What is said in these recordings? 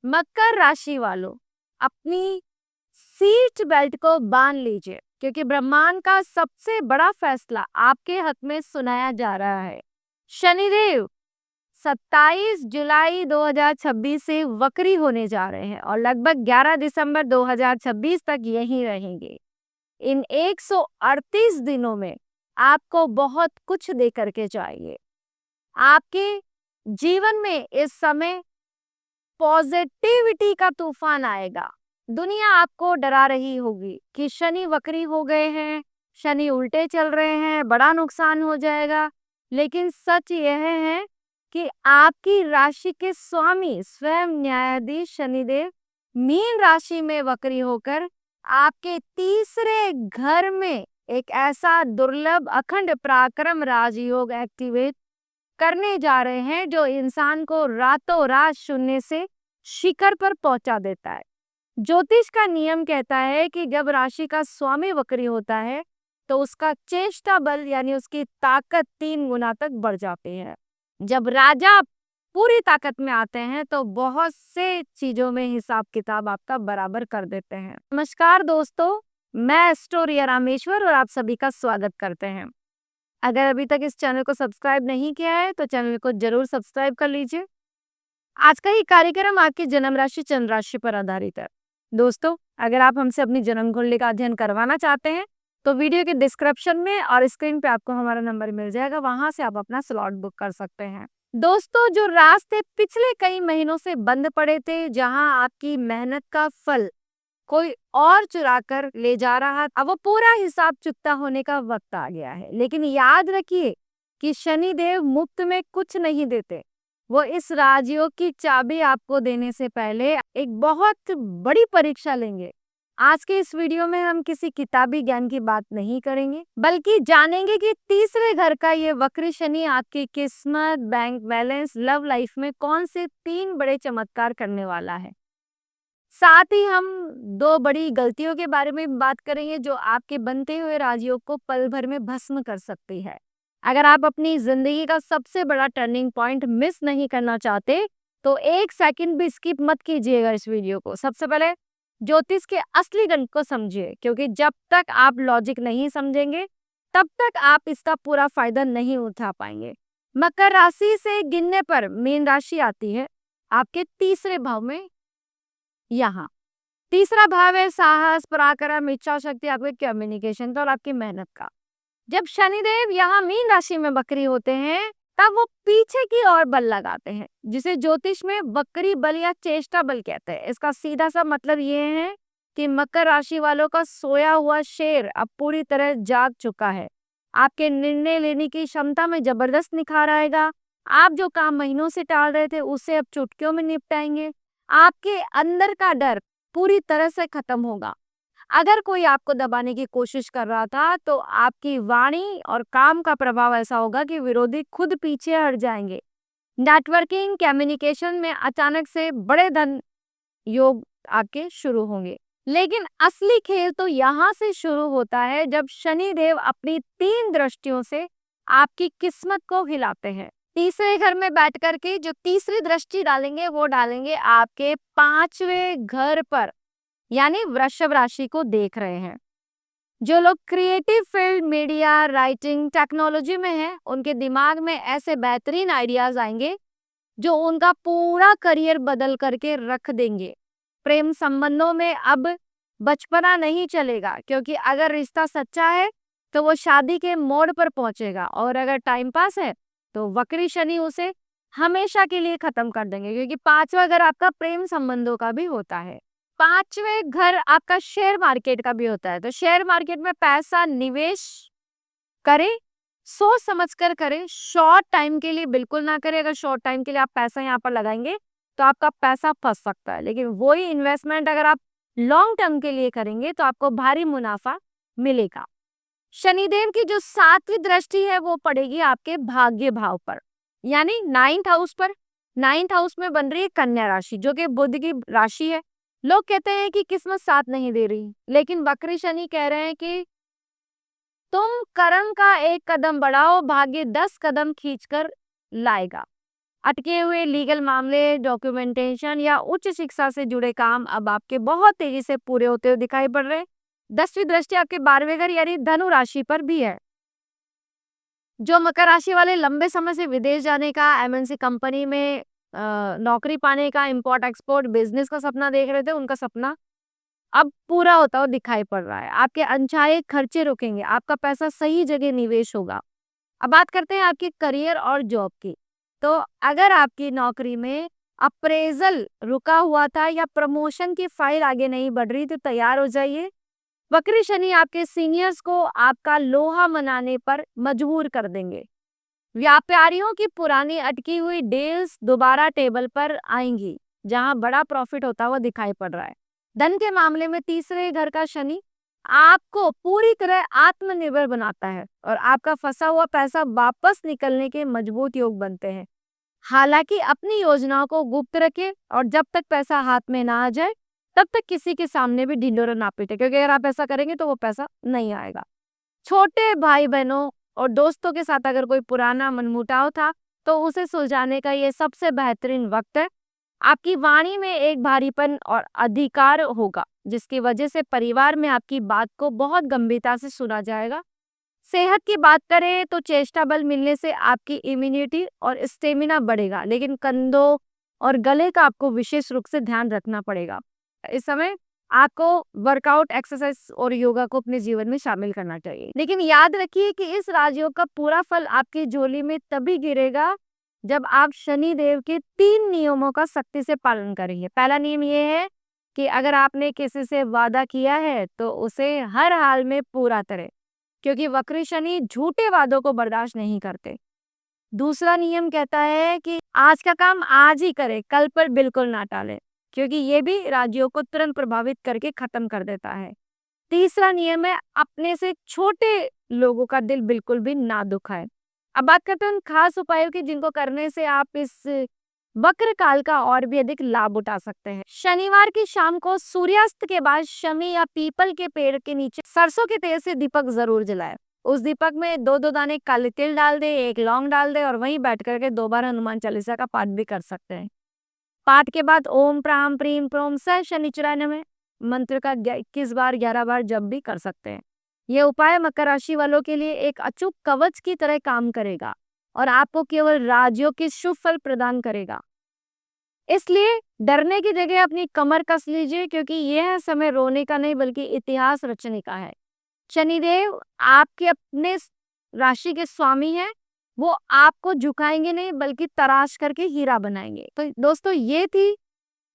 मकर राशि वालों, अपनी सीट बेल्ट को बांध लीजिए क्योंकि ब्रह्मांड का सबसे बड़ा फैसला आपके हक में सुनाया जा रहा है। शनिदेव 27 जुलाई 2026 से वक्री होने जा रहे हैं और लगभग 11 दिसंबर 2026 तक यहीं रहेंगे। इन 138 दिनों में आपको बहुत कुछ दे करके चाहिए। आपके जीवन में इस समय पॉजिटिविटी का तूफान आएगा। दुनिया आपको डरा रही होगी कि शनि वक्री हो गए हैं, शनि उल्टे चल रहे हैं, बड़ा नुकसान हो जाएगा। लेकिन सच यह है कि आपकी राशि के स्वामी स्वयं न्यायाधीश शनिदेव मीन राशि में वक्री होकर आपके तीसरे घर में एक ऐसा दुर्लभ अखंड पराक्रम राजयोग एक्टिवेट करने जा रहे हैं जो इंसान को रातों रात शून्य से शिखर पर पहुंचा देता है। ज्योतिष का नियम कहता है कि जब राशि का स्वामी वक्री होता है तो उसका चेष्टा बल यानी उसकी ताकत 3 गुना तक बढ़ जाती है। जब राजा पूरी ताकत में आते हैं तो बहुत से चीजों में हिसाब किताब आपका बराबर कर देते हैं। नमस्कार दोस्तों, मैं एस्ट्रो रामेश्वर और आप सभी का स्वागत करते हैं। अगर अभी तक इस चैनल को सब्सक्राइब नहीं किया है तो चैनल को जरूर सब्सक्राइब कर लीजिए। आज का ये कार्यक्रम आपकी जन्म राशि चंद्र राशि पर आधारित है। दोस्तों, अगर आप हमसे अपनी जन्म कुंडली का अध्ययन करवाना चाहते हैं तो वीडियो के डिस्क्रिप्शन में और स्क्रीन पे आपको हमारा नंबर मिल जाएगा, वहां से आप अपना स्लॉट बुक कर सकते हैं। दोस्तों, जो रास्ते पिछले कई महीनों से बंद पड़े थे, जहां आपकी मेहनत का फल कोई और चुरा कर ले जा रहा, अब वो पूरा हिसाब चुकता होने का वक्त आ गया है। लेकिन याद रखिए कि शनिदेव मुफ्त में कुछ नहीं देते। वो इस राजयोग की चाबी आपको देने से पहले एक बहुत बड़ी परीक्षा लेंगे। आज के इस वीडियो में हम किसी किताबी ज्ञान की बात नहीं करेंगे, बल्कि जानेंगे कि तीसरे घर का ये वक्री शनि आपकी किस्मत, बैंक बैलेंस, लव लाइफ में कौन से 3 बड़े चमत्कार करने वाला है। साथ ही हम 2 बड़ी गलतियों के बारे में बात करेंगे जो आपके बनते हुए राजयोग को पल भर में भस्म कर सकती है। अगर आप अपनी जिंदगी का सबसे बड़ा टर्निंग पॉइंट मिस नहीं करना चाहते तो 1 सेकंड भी स्किप मत कीजिएगा इस वीडियो को। सबसे पहले ज्योतिष के असली गणित को समझिए, क्योंकि जब तक आप लॉजिक नहीं समझेंगे तब तक आप इसका पूरा फायदा नहीं उठा पाएंगे। मकर राशि से गिनने पर मीन राशि आती है आपके तीसरे भाव में। यहाँ तीसरा भाव है साहस, पराक्रम, इच्छा शक्ति, आपके कम्युनिकेशन का और आपकी मेहनत का। जब शनिदेव यहाँ मीन राशि में वक्री होते हैं तब वो पीछे की ओर बल लगाते हैं, जिसे ज्योतिष में वक्री बल या चेष्टा बल कहते हैं। इसका सीधा सा मतलब ये है कि मकर राशि वालों का सोया हुआ शेर अब पूरी तरह जाग चुका है। आपके निर्णय लेने की क्षमता में जबरदस्त निखार आएगा। आप जो काम महीनों से टाल रहे थे उसे अब चुटकियों में निपटाएंगे। आपके अंदर का डर पूरी तरह से खत्म होगा। अगर कोई आपको दबाने की कोशिश कर रहा था तो आपकी वाणी और काम का प्रभाव ऐसा होगा कि विरोधी खुद पीछे हट जाएंगे। नेटवर्किंग, कम्युनिकेशन में अचानक से बड़े धन योग आपके शुरू होंगे। लेकिन असली खेल तो यहाँ से शुरू होता है जब शनिदेव अपनी 3 दृष्टियों से आपकी किस्मत को हिलाते हैं। तीसरे घर में बैठ करके जो तीसरी दृष्टि डालेंगे वो डालेंगे आपके 5वें घर पर, यानी वृषभ राशि को देख रहे हैं। जो लोग creative field, media, writing, technology में हैं, उनके दिमाग में ऐसे बेहतरीन आइडियाज आएंगे जो उनका पूरा करियर बदल करके रख देंगे। प्रेम संबंधों में अब बचपना नहीं चलेगा, क्योंकि अगर रिश्ता सच्चा है तो वो शादी के मोड़ पर पहुंचेगा, और अगर टाइम पास है तो वक्री शनि उसे हमेशा के लिए खत्म कर देंगे, क्योंकि 5वां घर आपका प्रेम संबंधों का भी होता है। 5वें घर आपका शेयर मार्केट का भी होता है। तो शेयर मार्केट में पैसा निवेश करें, सोच समझ कर करें, शॉर्ट टाइम के लिए बिल्कुल ना करें। अगर शॉर्ट टाइम के लिए आप पैसा यहाँ पर लगाएंगे तो आपका पैसा फंस सकता है, लेकिन वही इन्वेस्टमेंट अगर आप लॉन्ग टर्म के लिए करेंगे तो आपको भारी मुनाफा मिलेगा। शनिदेव की जो 7वीं दृष्टि है वो पड़ेगी आपके भाग्य भाव पर, यानी 9th हाउस पर। 9th हाउस में बन रही है कन्या राशि, जो कि बुध की राशि है। लोग कहते हैं कि किस्मत साथ नहीं दे रही, लेकिन वक्री शनि कह रहे हैं कि तुम कर्म का 1 कदम बढ़ाओ, भाग्य 10 कदम खींचकर लाएगा। अटके हुए लीगल मामले, डॉक्यूमेंटेशन या उच्च शिक्षा से जुड़े काम अब आपके बहुत तेजी से पूरे होते हुए दिखाई पड़ रहे हैं। 10वीं दृष्टि आपके 12वें घर यानी धनु राशि पर भी है। जो मकर राशि वाले लंबे समय से विदेश जाने का, एमएनसी कंपनी में नौकरी पाने का, इम्पोर्ट एक्सपोर्ट बिजनेस का सपना देख रहे थे, उनका सपना अब पूरा होता हुआ दिखाई पड़ रहा है। आपके अनचाहे खर्चे रुकेंगे, आपका पैसा सही जगह निवेश होगा। अब बात करते हैं आपके करियर और जॉब की। तो अगर आपकी नौकरी में अप्रेजल रुका हुआ था या प्रमोशन की फाइल आगे नहीं बढ़ रही, तो तैयार हो जाइए। वक्री शनि आपके सीनियर्स को आपका लोहा मनाने पर मजबूर कर देंगे। व्यापारियों की पुरानी अटकी हुई डील्स दोबारा टेबल पर आएंगी, जहां बड़ा प्रॉफिट होता हुआ दिखाई पड़ रहा है। धन के मामले में तीसरे घर का शनि आपको पूरी तरह आत्मनिर्भर बनाता है और आपका फंसा हुआ पैसा वापस निकलने के मजबूत योग बनते हैं। हालांकि अपनी योजनाओं को गुप्त रखें और जब तक पैसा हाथ में ना आ जाए तब तक किसी के सामने भी ढिंढोरा ना पीटे, क्योंकि अगर आप ऐसा करेंगे तो वो पैसा नहीं आएगा। छोटे भाई बहनों और दोस्तों के साथ अगर कोई पुराना मनमुटाव था तो उसे सुलझाने का ये सबसे बेहतरीन वक्त है। आपकी वाणी में एक भारीपन और अधिकार होगा, जिसकी वजह से परिवार में आपकी बात को बहुत गंभीरता से सुना जाएगा। सेहत की बात करें तो चेष्टा बल मिलने से आपकी इम्यूनिटी और स्टेमिना बढ़ेगा, लेकिन कंधों और गले का आपको विशेष रूप से ध्यान रखना पड़ेगा। इस समय आपको वर्कआउट, एक्सरसाइज और योगा को अपने जीवन में शामिल करना चाहिए। लेकिन याद रखिए कि इस राजयोग का पूरा फल आपकी झोली में तभी गिरेगा जब आप शनि देव के 3 नियमों का सख्ती से पालन करेंगे। पहला नियम ये है कि अगर आपने किसी से वादा किया है तो उसे हर हाल में पूरा करें, क्योंकि वक्री शनि झूठे वादों को बर्दाश्त नहीं करते। दूसरा नियम कहता है कि आज का काम आज ही करें, कल पर बिल्कुल ना टालें, क्योंकि ये भी राजियों को तुरंत प्रभावित करके खत्म कर देता है। तीसरा नियम है अपने से छोटे लोगों का दिल बिल्कुल भी ना दुखाए। अब बात करते हैं उन खास उपायों की जिनको करने से आप इस वक्र काल का और भी अधिक लाभ उठा सकते हैं। शनिवार की शाम को सूर्यास्त के बाद शमी या पीपल के पेड़ के नीचे सरसों के तेल से दीपक जरूर जलाए। उस दीपक में 2-2 दाने काले तिल डाल दे, 1 लौंग डाल दे और वहीं बैठ करके 2 बार हनुमान चालीसा का पाठ भी कर सकते हैं। पाठ के बाद ओम प्राम प्रीम प्रोम स शनिचराय नमः मंत्र का 21 बार 11 बार जप भी कर सकते हैं। ये उपाय मकर राशि वालों के लिए एक अचूक कवच की तरह काम करेगा और आपको केवल राजयोग के शुभ फल प्रदान करेगा। इसलिए डरने की जगह अपनी कमर कस लीजिए, क्योंकि यह समय रोने का नहीं बल्कि इतिहास रचने का है। शनिदेव आपके अपने राशि के स्वामी हैं, वो आपको झुकाएंगे नहीं बल्कि तराश करके हीरा बनाएंगे। तो दोस्तों ये थी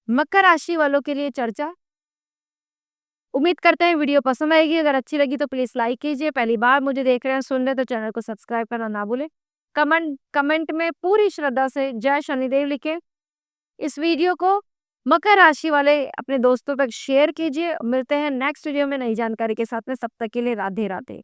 मकर राशि वालों के लिए चर्चा। उम्मीद करते हैं वीडियो पसंद आएगी। अगर अच्छी लगी तो प्लीज लाइक कीजिए। पहली बार मुझे देख रहे हैं, सुन रहे हैं तो चैनल को सब्सक्राइब करना ना भूलें। कमेंट में पूरी श्रद्धा से जय शनिदेव लिखें। इस वीडियो को मकर राशि वाले अपने दोस्तों तक शेयर कीजिए। मिलते हैं नेक्स्ट वीडियो में नई जानकारी के साथ में। सब तक के लिए राधे राधे।